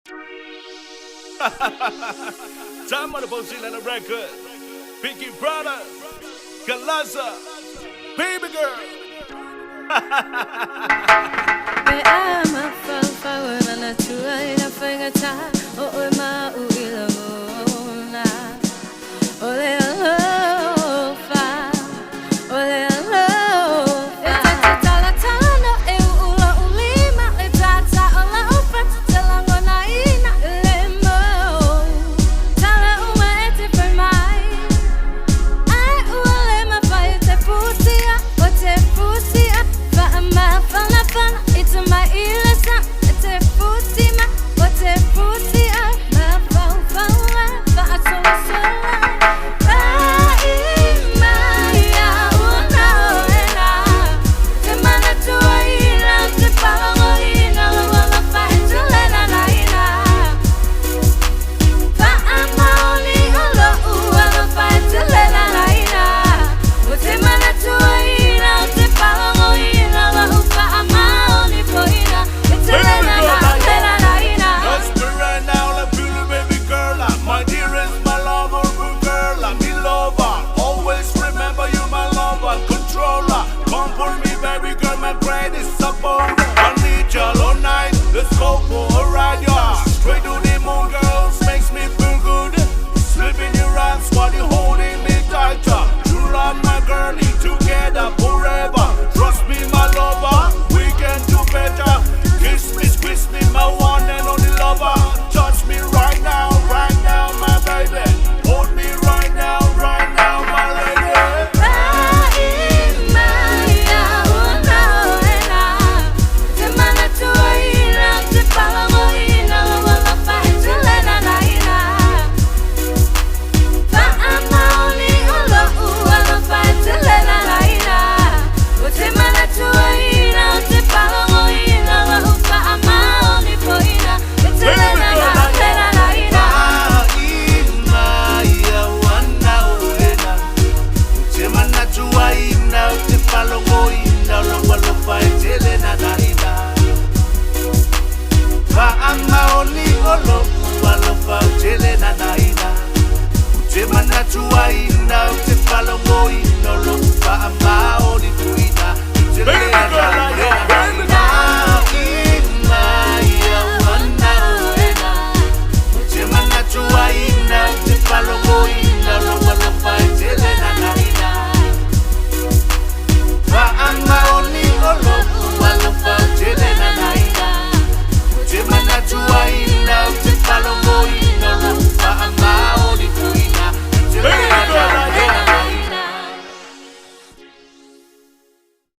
Time on the posting on the record. BigE brother, Galaza, baby girl. Let's go for a ride, yeah. Straight to the moon, girls, makes me feel good. Slip in your arms while you holding me tighter. You and my girlie together forever. Trust me, my lover, we can do better. Kiss me, squeeze me, my one and only lover. Touch me right now, my baby. Hold me right now, my lady. Baby girl,